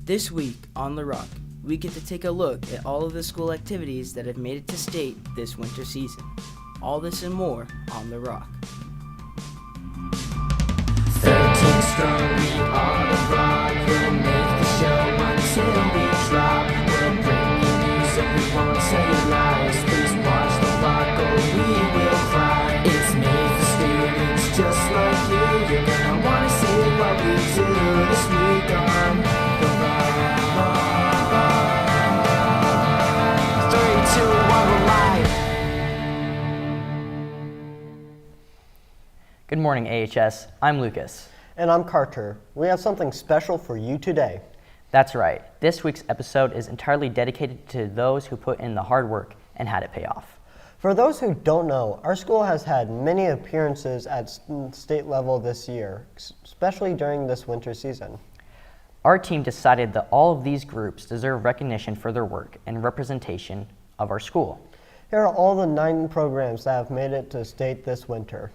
This week on The Rock, we get to take a look at all of the school activities that have made it to state this winter season. All this and more on The Rock. 13 strong, we are The Rock. We'll make the show until we drop. We'll bring you news and we won't tell you lies. Please watch The Rock or we will cry. It's made for students just like you. You're gonna wanna see what we do this week on The Rock. 3, 2, 1, we're live. Good morning, AHS. I'm Lucas. And I'm Carter. We have something special for you today. That's right. This week's episode is entirely dedicated to those who put in the hard work and had it pay off. For those who don't know, our school has had many appearances at state level this year, especially during this winter season. Our team decided that all of these groups deserve recognition for their work and representation of our school. Here are all the 9 programs that have made it to state this winter.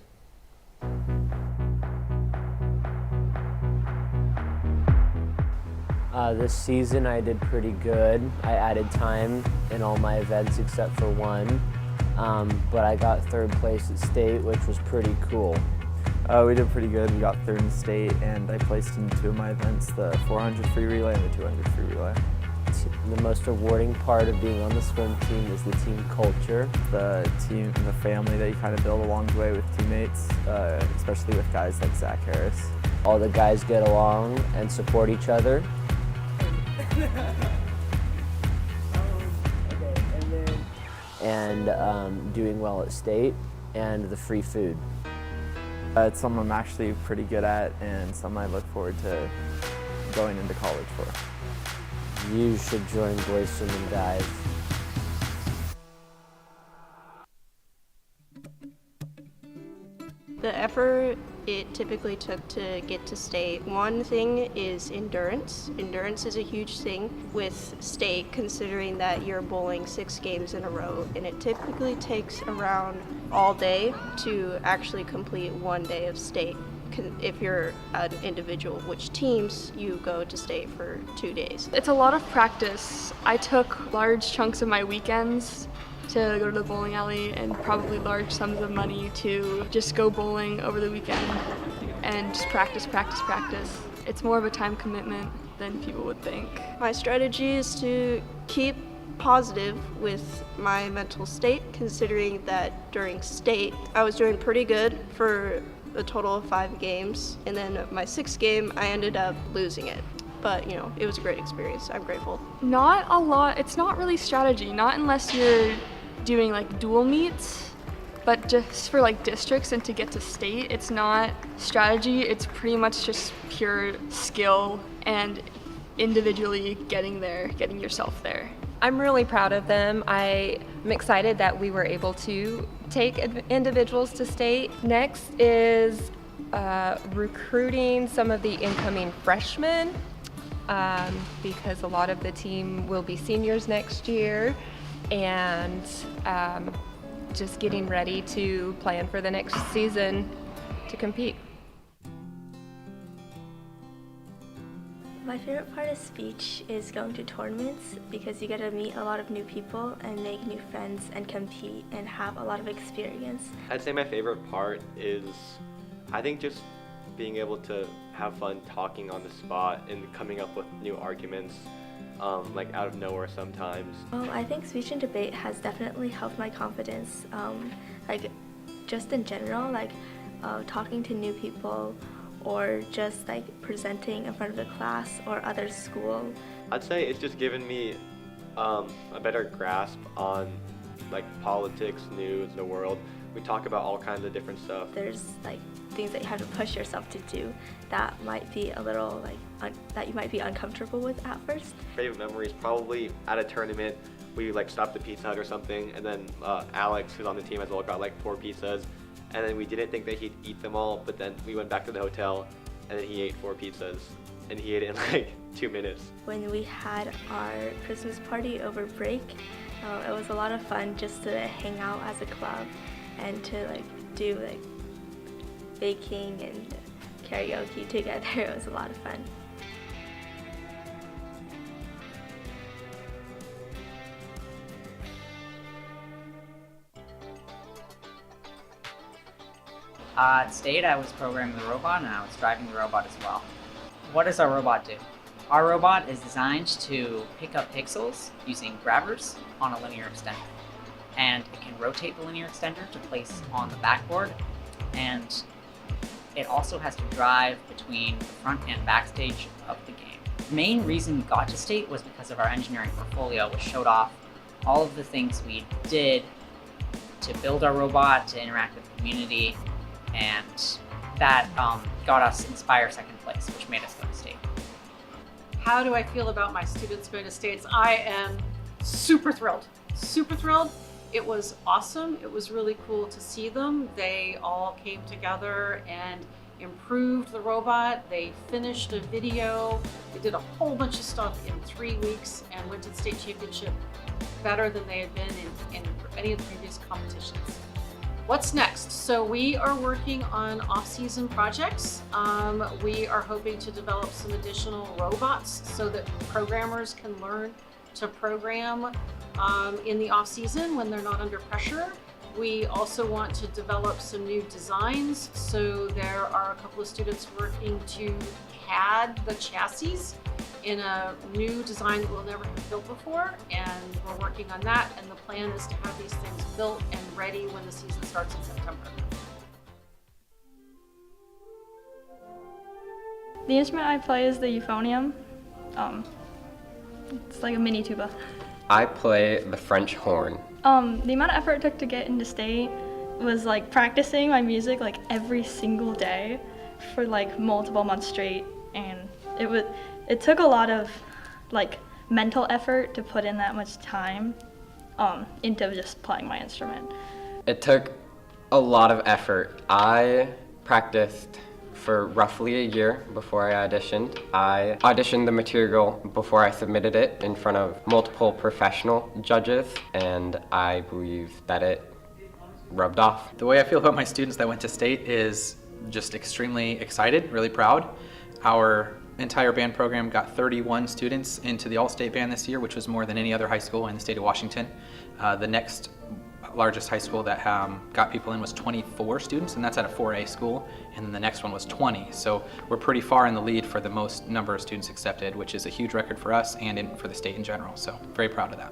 This season I did pretty good. I added time in all my events except for one, but I got 3rd place at state, which was pretty cool. We did pretty good. We got 3rd in state, and I placed in 2 of my events, the 400 free relay and the 200 free relay. The most rewarding part of being on the swim team is the team culture. The team and the family that you kind of build along the way with teammates, especially with guys like Zach Harris. All the guys get along and support each other. And doing well at state, and the free food. It's something I'm actually pretty good at, and something I look forward to going into college for. You should join Boys Swim and Dive. The effort it typically took to get to state. One thing is endurance. Endurance is a huge thing with state, considering that you're bowling 6 games in a row, and it typically takes around all day to actually complete 1 day of state. If you're an individual, which teams you go to state for 2 days. It's a lot of practice. I took large chunks of my weekends to go to the bowling alley and probably large sums of money to just go bowling over the weekend and just practice. It's more of a time commitment than people would think. My strategy is to keep positive with my mental state, considering that during state I was doing pretty good for a total of 5 games, and then my 6th game I ended up losing it. But, it was a great experience. I'm grateful. Not a lot. It's not really strategy, not unless you're doing like dual meets, but just for like districts and to get to state, it's not strategy. It's pretty much just pure skill and individually getting there, getting yourself there. I'm really proud of them. I'm excited that we were able to take individuals to state. Next is recruiting some of the incoming freshmen because a lot of the team will be seniors next year, and just getting ready to plan for the next season to compete. My favorite part of speech is going to tournaments because you get to meet a lot of new people and make new friends and compete and have a lot of experience. I'd say my favorite part is, I think, just being able to have fun talking on the spot and coming up with new arguments, like out of nowhere sometimes. Well, I think speech and debate has definitely helped my confidence, just in general, talking to new people, or just presenting in front of the class or other school. I'd say it's just given me a better grasp on politics, news, the world. We talk about all kinds of different stuff. There's things that you have to push yourself to do that might be a little that you might be uncomfortable with at first. Favorite memory is probably at a tournament. We stopped at Pizza Hut or something, and then Alex, who's on the team as well, got 4 pizzas. And then we didn't think that he'd eat them all, but then we went back to the hotel, and then he ate 4 pizzas, and he ate it in 2 minutes. When we had our Christmas party over break, it was a lot of fun just to hang out as a club and to do baking and karaoke together. It was a lot of fun. At State, I was programming the robot and I was driving the robot as well. What does our robot do? Our robot is designed to pick up pixels using grabbers on a linear extender. And it can rotate the linear extender to place on the backboard, and it also has to drive between the front and backstage of the game. The main reason we got to State was because of our engineering portfolio, which showed off all of the things we did to build our robot, to interact with the community, and that got us Inspire second place, which made us go to State. How do I feel about my students going to States? I am super thrilled, super thrilled. It was awesome. It was really cool to see them. They all came together and improved the robot. They finished a video. They did a whole bunch of stuff in 3 weeks and went to the state championship better than they had been in any of the previous competitions. What's next? So we are working on off-season projects. We are hoping to develop some additional robots so that programmers can learn to program in the off-season when they're not under pressure. We also want to develop some new designs. So there are a couple of students working to CAD the chassis in a new design that we'll never have built before, and we're working on that, and the plan is to have these things built and ready when the season starts in September. The instrument I play is the euphonium. It's like a mini tuba. I play the French horn. The amount of effort it took to get into State was like practicing my music like every single day for like multiple months straight, and it took a lot of like mental effort to put in that much time into just playing my instrument. It took a lot of effort. I practiced for roughly a year before I auditioned. I auditioned the material before I submitted it in front of multiple professional judges, and I believe that it rubbed off. The way I feel about my students that went to State is just extremely excited, really proud. Our entire band program got 31 students into the All-State band this year, which was more than any other high school in the state of Washington. The next largest high school that got people in was 24 students, and that's at a 4A school, and then the next one was 20. So we're pretty far in the lead for the most number of students accepted, which is a huge record for us and for the state in general. So very proud of that.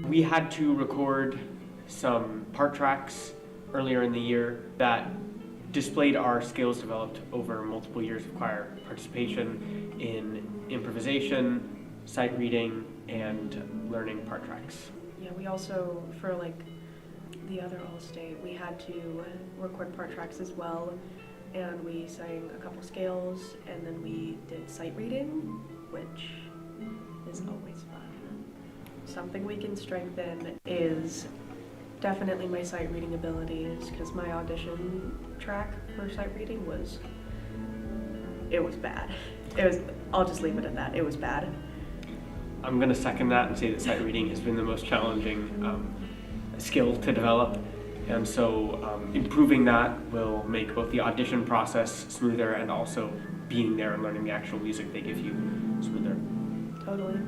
We had to record some part tracks earlier in the year that displayed our skills developed over multiple years of choir participation in improvisation, sight reading, and learning part tracks. Yeah, we also, for like the other All-State, we had to record part tracks as well, and we sang a couple scales, and then we did sight reading, which is always fun. Something we can strengthen is definitely my sight reading abilities, because my audition track for sight reading was bad. I'll just leave it at that. It was bad. I'm going to second that and say that sight reading has been the most challenging skill to develop, and so improving that will make both the audition process smoother and also being there and learning the actual music they give you smoother. Totally.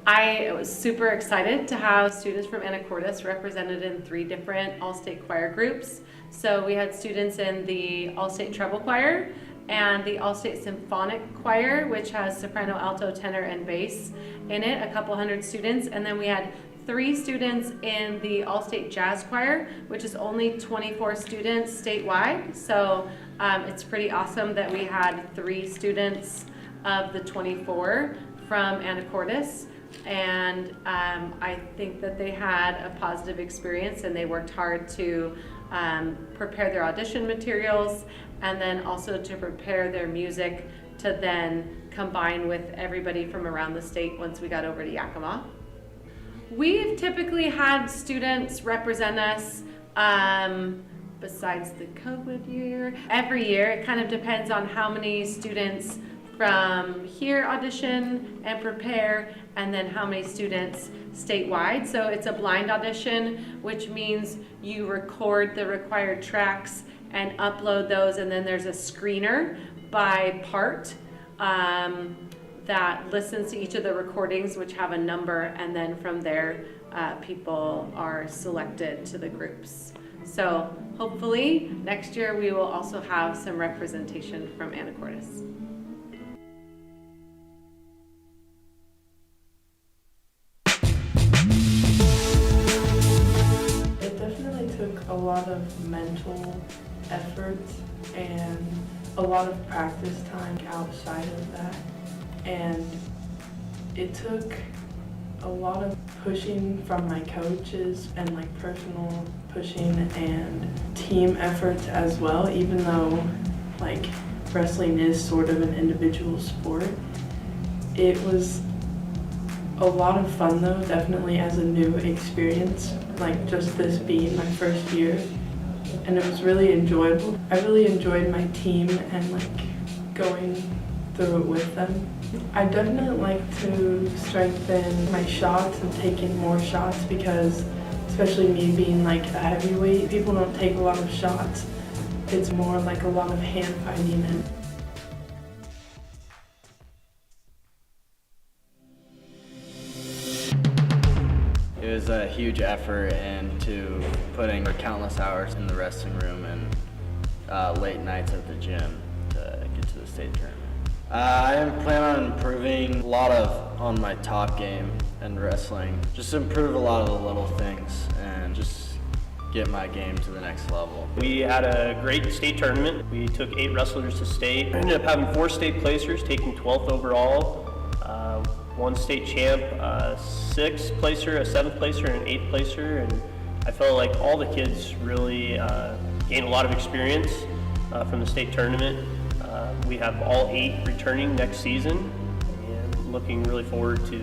I was super excited to have students from Anacortes represented in 3 different All-State choir groups. So we had students in the All-State treble choir and the All-State symphonic choir, which has soprano, alto, tenor, and bass in it, a couple hundred students. And then we had 3 students in the All-State jazz choir, which is only 24 students statewide. So it's pretty awesome that we had 3 students of the 24 from Anacortes. And I think that they had a positive experience, and they worked hard to prepare their audition materials and then also to prepare their music to then combine with everybody from around the state once we got over to Yakima. We've typically had students represent us besides the COVID year. Every year, it kind of depends on how many students from here audition and prepare, and then how many students statewide. So it's a blind audition, which means you record the required tracks and upload those, and then there's a screener by part that listens to each of the recordings, which have a number, and then from there, people are selected to the groups. So hopefully next year we will also have some representation from Anacortes. It definitely took a lot of mental effort and a lot of practice time outside of that. And it took a lot of pushing from my coaches and like personal pushing and team efforts as well, even though like wrestling is sort of an individual sport. It was a lot of fun though, definitely as a new experience, like just this being my first year. And it was really enjoyable. I really enjoyed my team and like going through it with them. I definitely like to strengthen my shots and taking more shots because especially me being like a heavyweight, people don't take a lot of shots. It's more like a lot of hand fighting and it was a huge effort into putting countless hours in the wrestling room and late nights at the gym to get to the state tournament. I plan on improving a lot on my top game and wrestling. Just improve a lot of the little things and just get my game to the next level. We had a great state tournament. We took 8 wrestlers to state. We ended up having 4 state placers, taking 12th overall. 1 state champ, 6th placer, a 7th placer, and an 8th placer. And I felt like all the kids really gained a lot of experience from the state tournament. We have all 8 returning next season, and looking really forward to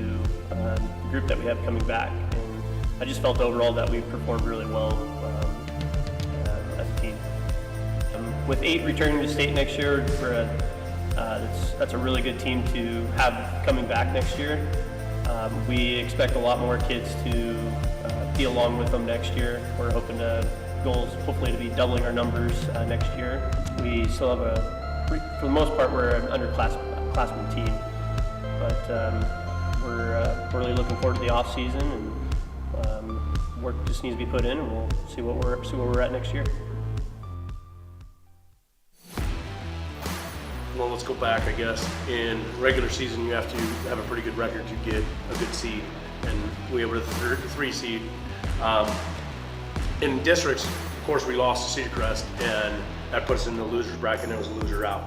the group that we have coming back. And I just felt overall that we performed really well as a team. With 8 returning to state next year, that's a really good team to have coming back next year. We expect a lot more kids to be along with them next year. We're hoping goals hopefully to be doubling our numbers next year. We still have for the most part, we're an underclassmen team, but we're really looking forward to the off season, and work just needs to be put in, and we'll see what we're at next year. Well, let's go back, I guess. In regular season, you have to have a pretty good record to get a good seed, and we were the 3 seed. In districts, of course, we lost to Cedar Crest, and that puts us in the loser's bracket, and it was a loser out.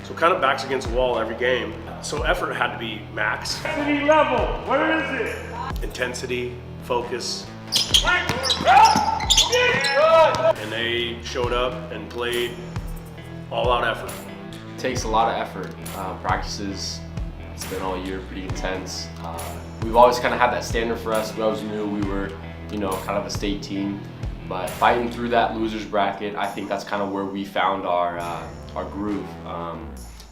So kind of backs against the wall every game. So effort had to be max. City level, where is it? Intensity, focus. And they showed up and played all-out effort. It takes a lot of effort. Practices, it's been all year pretty intense. We've always kind of had that standard for us. We always knew we were, kind of a state team. But fighting through that loser's bracket, I think that's kind of where we found our groove.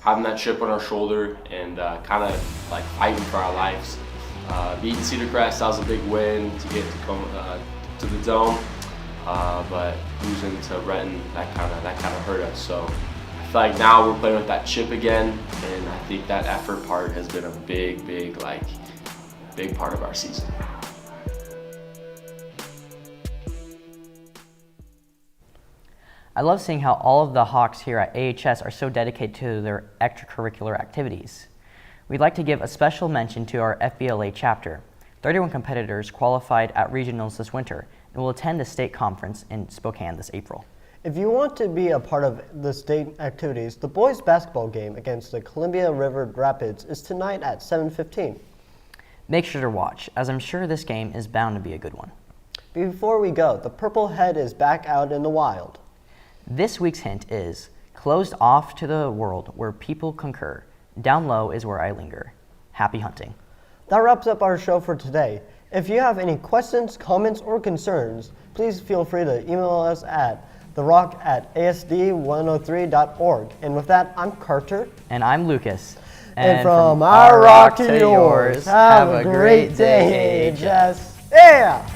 Having that chip on our shoulder and kind of like fighting for our lives. Beating Cedar Crest, that was a big win to get to come to the Dome. But losing to Renton, that kind of hurt us. So I feel like now we're playing with that chip again, and I think that effort part has been a big part of our season. I love seeing how all of the Hawks here at AHS are so dedicated to their extracurricular activities. We'd like to give a special mention to our FBLA chapter. 31 competitors qualified at regionals this winter and will attend the state conference in Spokane this April. If you want to be a part of the state activities, the boys basketball game against the Columbia River Rapids is tonight at 7:15. Make sure to watch, as I'm sure this game is bound to be a good one. Before we go, the Purple Head is back out in the wild. This week's hint is, closed off to the world where people concur. Down low is where I linger. Happy hunting. That wraps up our show for today. If you have any questions, comments, or concerns, please feel free to email us at therock@asd103.org. And with that, I'm Carter. And I'm Lucas. And from our rock to yours, have a great day, AHS. Yeah!